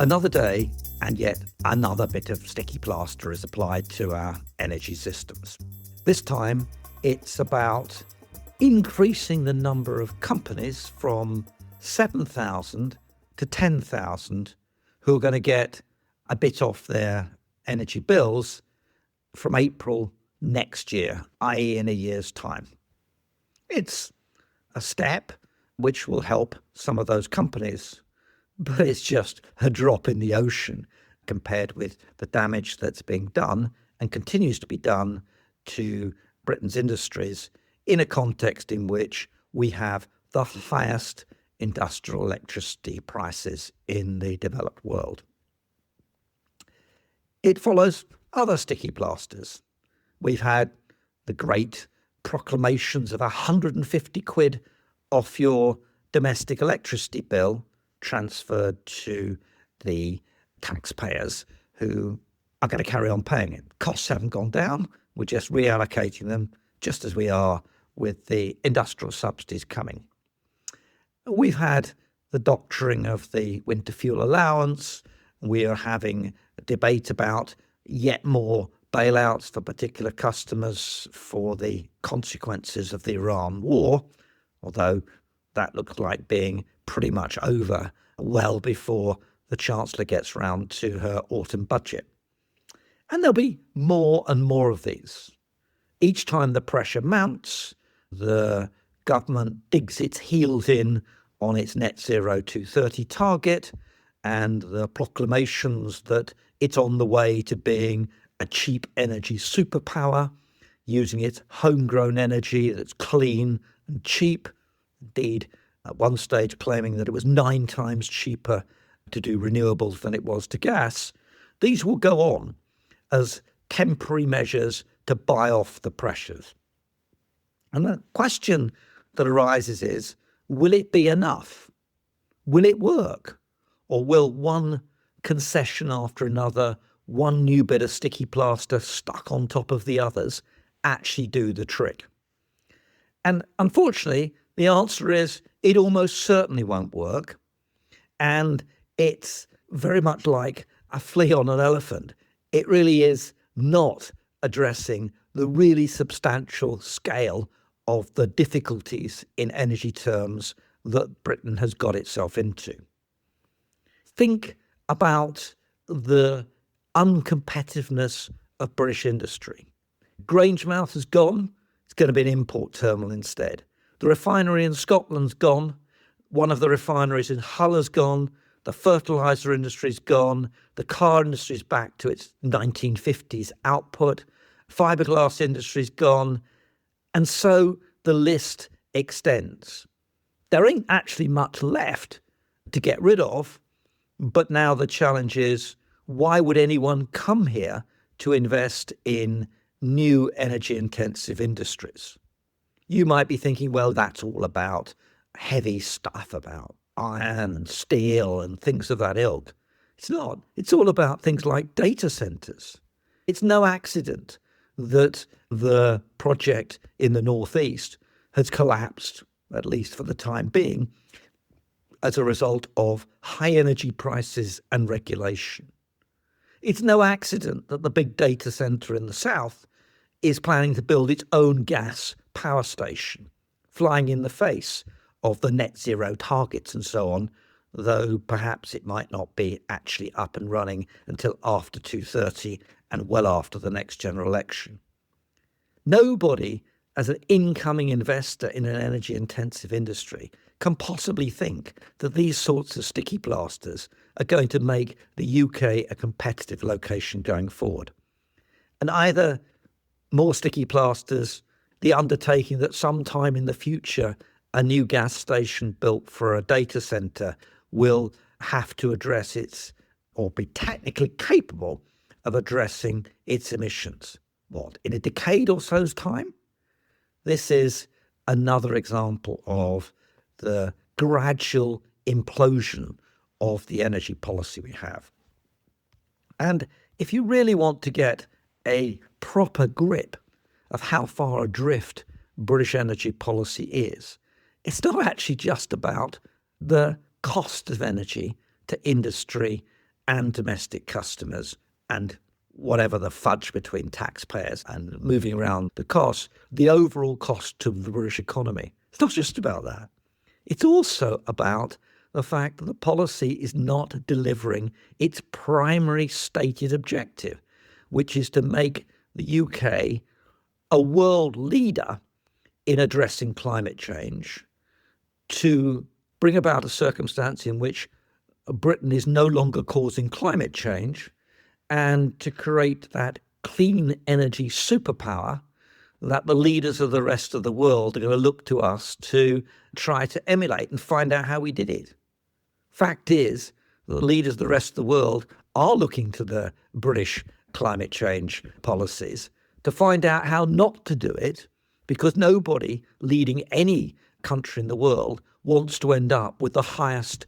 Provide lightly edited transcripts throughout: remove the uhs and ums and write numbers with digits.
Another day, and yet another bit of sticky plaster is applied to our energy systems. This time, it's about increasing the number of companies from 7,000 to 10,000 who are going to get a bit off their energy bills from April next year, i.e. in a year's time. It's a step which will help some of those companies, but it's just a drop in the ocean compared with the damage that's being done and continues to be done to Britain's industries in a context in which we have the highest industrial electricity prices in the developed world. It follows other sticky plasters. We've had the great proclamations of 150 quid off your domestic electricity bill transferred to the taxpayers who are going to carry on paying it. Costs haven't gone down. We're just reallocating them just as we are with the industrial subsidies coming. We've had the doctoring of the winter fuel allowance. We are having a debate about yet more bailouts for particular customers for the consequences of the Iran war, although that looks like being pretty much over well before the Chancellor gets round to her autumn budget. And there'll be more and more of these. Each time the pressure mounts, the government digs its heels in on its net zero 2030 target and the proclamations that it's on the way to being a cheap energy superpower, using its homegrown energy that's clean and cheap. Indeed, at one stage claiming that it was 9 times cheaper to do renewables than it was to gas. These will go on as temporary measures to buy off the pressures. And the question that arises is, will it be enough? Will it work? Or will one concession after another, one new bit of sticky plaster stuck on top of the others, actually do the trick? And unfortunately, the answer is it almost certainly won't work. And it's very much like a flea on an elephant. It really is not addressing the really substantial scale of the difficulties in energy terms that Britain has got itself into. Think about the uncompetitiveness of British industry. Grangemouth has gone. It's going to be an import terminal instead. The refinery in Scotland's gone. One of the refineries in Hull has gone. The fertiliser industry's gone. The car industry's back to its 1950s output. Fiberglass industry's gone. And so the list extends. There ain't actually much left to get rid of, but now the challenge is, why would anyone come here to invest in new energy-intensive industries? You might be thinking, well, that's all about heavy stuff, about iron and steel and things of that ilk. It's not. It's all about things like data centres. It's no accident that the project in the northeast has collapsed, at least for the time being, as a result of high energy prices and regulation. It's no accident that the big data centre in the south is planning to build its own gas power station, flying in the face of the net zero targets and so on, though perhaps it might not be actually up and running until after 2030 and well after the next general election. Nobody, as an incoming investor in an energy-intensive industry, can possibly think that these sorts of sticky plasters are going to make the UK a competitive location going forward. And either more sticky plasters, the undertaking that sometime in the future a new gas station built for a data centre will have to address its, or be technically capable of addressing its emissions. What, in a decade or so's time? This is another example of the gradual implosion of the energy policy we have. And if you really want to get a proper grip of how far adrift British energy policy is, it's not actually just about the cost of energy to industry and domestic customers and whatever the fudge between taxpayers and moving around the cost, the overall cost to the British economy. It's not just about that. It's also about the fact that the policy is not delivering its primary stated objective, which is to make the UK a world leader in addressing climate change, to bring about a circumstance in which Britain is no longer causing climate change, and to create that clean energy superpower that the leaders of the rest of the world are going to look to us to try to emulate and find out how we did it. Fact is, the leaders of the rest of the world are looking to the British climate change policies to find out how not to do it, because nobody leading any country in the world wants to end up with the highest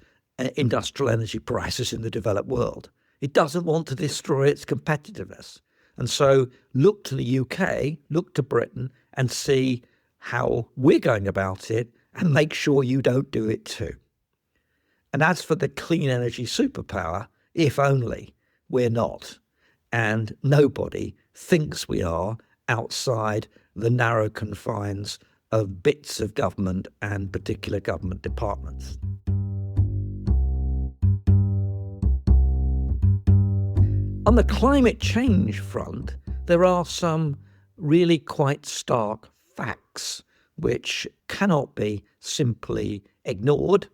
industrial energy prices in the developed world. It doesn't want to destroy its competitiveness. And so look to the UK, look to Britain, and see how we're going about it, and make sure you don't do it too. And as for the clean energy superpower, if only we're not, and nobody thinks we are, outside the narrow confines of bits of government and particular government departments. On the climate change front, there are some really quite stark facts which cannot be simply ignored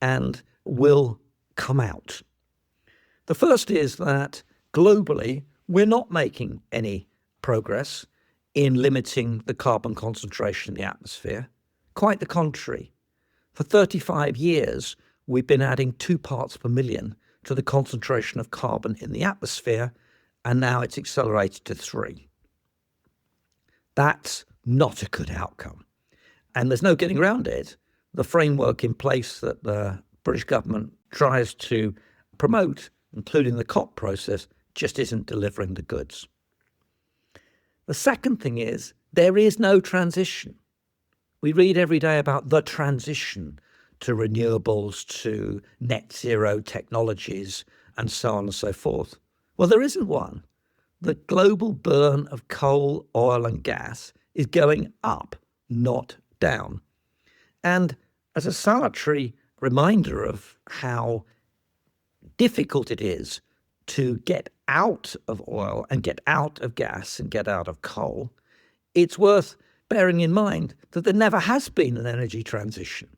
and will come out. The first is that globally, we're not making any progress in limiting the carbon concentration in the atmosphere. Quite the contrary. For 35 years, we've been adding 2 parts per million to the concentration of carbon in the atmosphere, and now it's accelerated to 3. That's not a good outcome. And there's no getting around it. The framework in place that the British government tries to promote, including the COP process, just isn't delivering the goods. The second thing is, there is no transition. We read every day about the transition to renewables, to net zero technologies, and so on and so forth. Well, there isn't one. The global burn of coal, oil, and gas is going up, not down. And as a salutary reminder of how difficult it is to get out of oil and get out of gas and get out of coal, it's worth bearing in mind that there never has been an energy transition.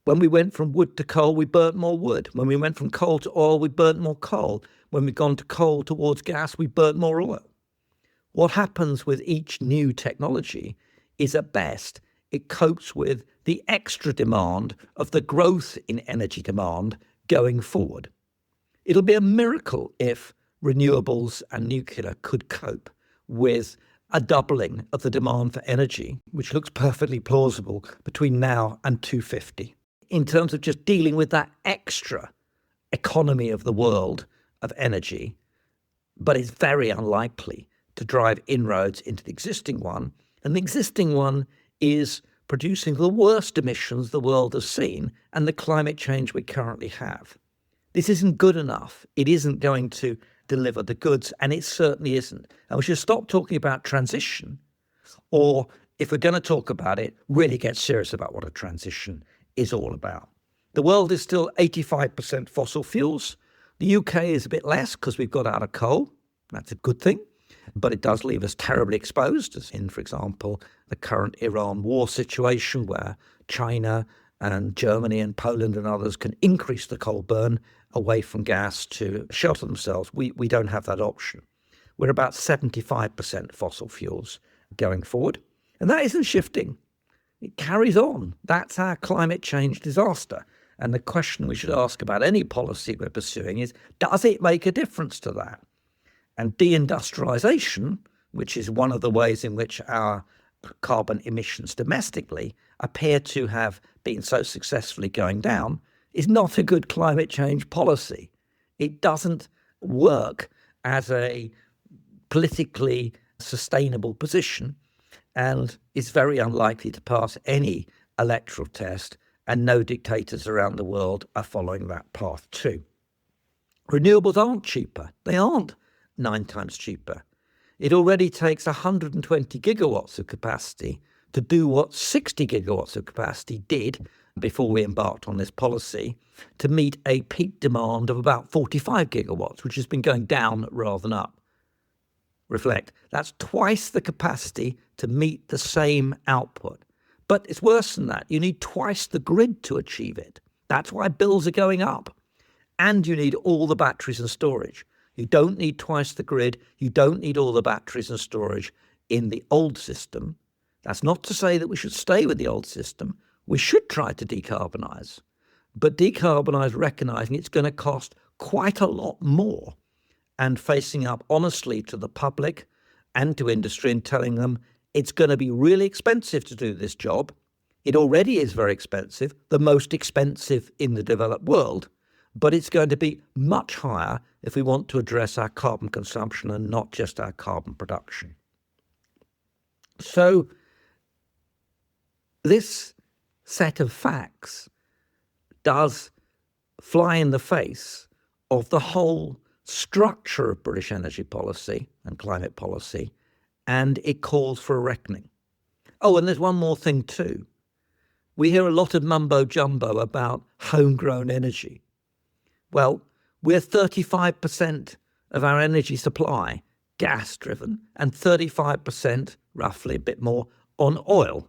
When we went from wood to coal, we burnt more wood. When we went from coal to oil, we burnt more coal. When we've gone to coal towards gas, we burnt more oil. What happens with each new technology is, at best, it copes with the extra demand of the growth in energy demand going forward. It'll be a miracle if renewables and nuclear could cope with a doubling of the demand for energy, which looks perfectly plausible between now and 2050. In terms of just dealing with that extra economy of the world of energy, but it's very unlikely to drive inroads into the existing one. And the existing one is producing the worst emissions the world has seen and the climate change we currently have. This isn't good enough. It isn't going to deliver the goods, and it certainly isn't. And we should stop talking about transition, or if we're going to talk about it, really get serious about what a transition is all about. The world is still 85% fossil fuels. The UK is a bit less because we've got out of coal. That's a good thing. But it does leave us terribly exposed, as in, for example, the current Iran war situation, where China and Germany and Poland and others can increase the coal burn away from gas to shelter themselves. We don't have that option. We're about 75% fossil fuels going forward. And that isn't shifting. It carries on. That's our climate change disaster. And the question we should ask about any policy we're pursuing is, does it make a difference to that? And deindustrialization, which is one of the ways in which our carbon emissions domestically appear to have been so successfully going down, is not a good climate change policy. It doesn't work as a politically sustainable position and is very unlikely to pass any electoral test, and no dictators around the world are following that path too. Renewables aren't cheaper. They aren't 9 times cheaper. It already takes 120 gigawatts of capacity to do what 60 gigawatts of capacity did before we embarked on this policy, to meet a peak demand of about 45 gigawatts, which has been going down rather than up. Reflect, that's twice the capacity to meet the same output. But it's worse than that. You need twice the grid to achieve it. That's why bills are going up. And you need all the batteries and storage. You don't need twice the grid. You don't need all the batteries and storage in the old system. That's not to say that we should stay with the old system. We should try to decarbonise. But decarbonise recognising it's going to cost quite a lot more, and facing up honestly to the public and to industry and telling them it's going to be really expensive to do this job. It already is very expensive, the most expensive in the developed world, but it's going to be much higher if we want to address our carbon consumption and not just our carbon production. So this set of facts does fly in the face of the whole structure of British energy policy and climate policy, and it calls for a reckoning. Oh, and there's one more thing too. We hear a lot of mumbo-jumbo about homegrown energy. Well, we're 35% of our energy supply gas-driven and 35%, roughly a bit more, on oil.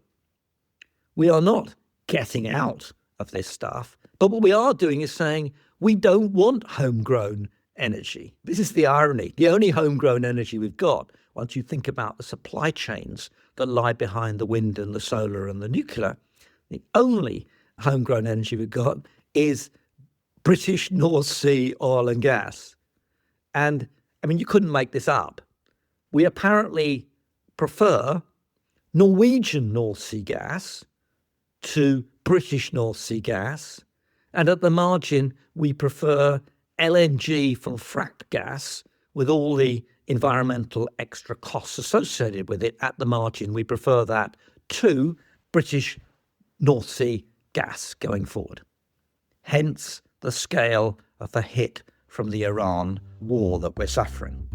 We are not getting out of this stuff, but what we are doing is saying we don't want homegrown energy. This is the irony. The only homegrown energy we've got, once you think about the supply chains that lie behind the wind and the solar and the nuclear, the only homegrown energy we've got is British North Sea oil and gas. And I mean, you couldn't make this up. We apparently prefer Norwegian North Sea gas to British North Sea gas. And at the margin, we prefer LNG from fracked gas with all the environmental extra costs associated with it. At the margin, we prefer that to British North Sea gas going forward. Hence the scale of the hit from the Iran war that we're suffering.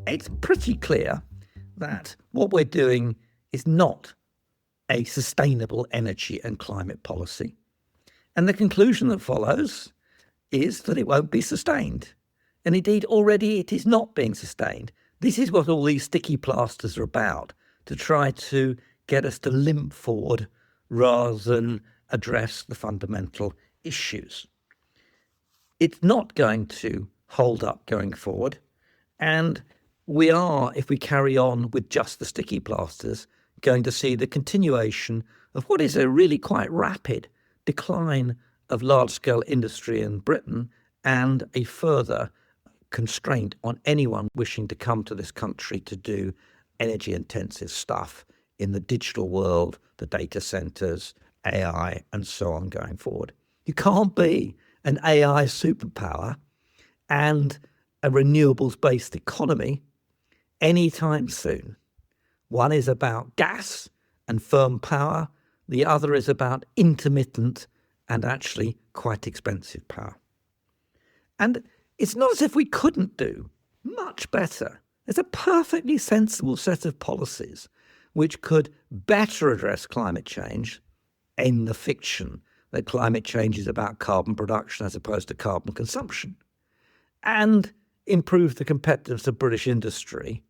It's pretty clear that what we're doing is not a sustainable energy and climate policy. And the conclusion that follows is that it won't be sustained. And indeed, already it is not being sustained. This is what all these sticky plasters are about, to try to get us to limp forward rather than address the fundamental issues. It's not going to hold up going forward. And we are, if we carry on with just the sticky plasters, going to see the continuation of what is a really quite rapid decline of large-scale industry in Britain and a further constraint on anyone wishing to come to this country to do energy-intensive stuff in the digital world, the data centres, AI, and so on going forward. You can't be an AI superpower and a renewables-based economy anytime soon. One is about gas and firm power. The other is about intermittent and actually quite expensive power. And it's not as if we couldn't do much better. There's a perfectly sensible set of policies which could better address climate change, end the fiction that climate change is about carbon production as opposed to carbon consumption, and improve the competitiveness of British industry,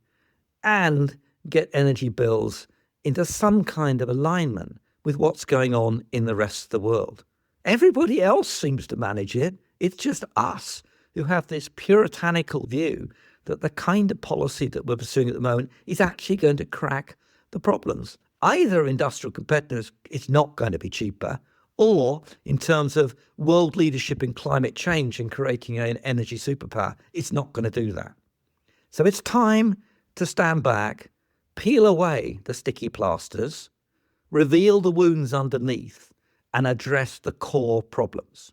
and get energy bills into some kind of alignment with what's going on in the rest of the world. Everybody else seems to manage it. It's just us who have this puritanical view that the kind of policy that we're pursuing at the moment is actually going to crack the problems. Either industrial competitiveness, it's not going to be cheaper, or in terms of world leadership in climate change and creating an energy superpower, it's not going to do that. So it's time to stand back, peel away the sticky plasters, reveal the wounds underneath, and address the core problems.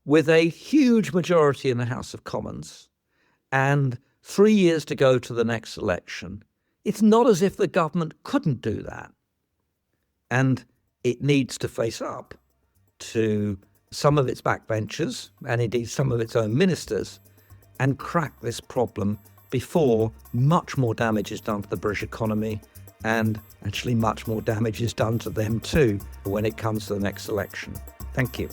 With a huge majority in the House of Commons and 3 years to go to the next election, it's not as if the government couldn't do that. And it needs to face up to some of its backbenchers and indeed some of its own ministers and crack this problem before much more damage is done to the British economy, and actually much more damage is done to them too when it comes to the next election. Thank you.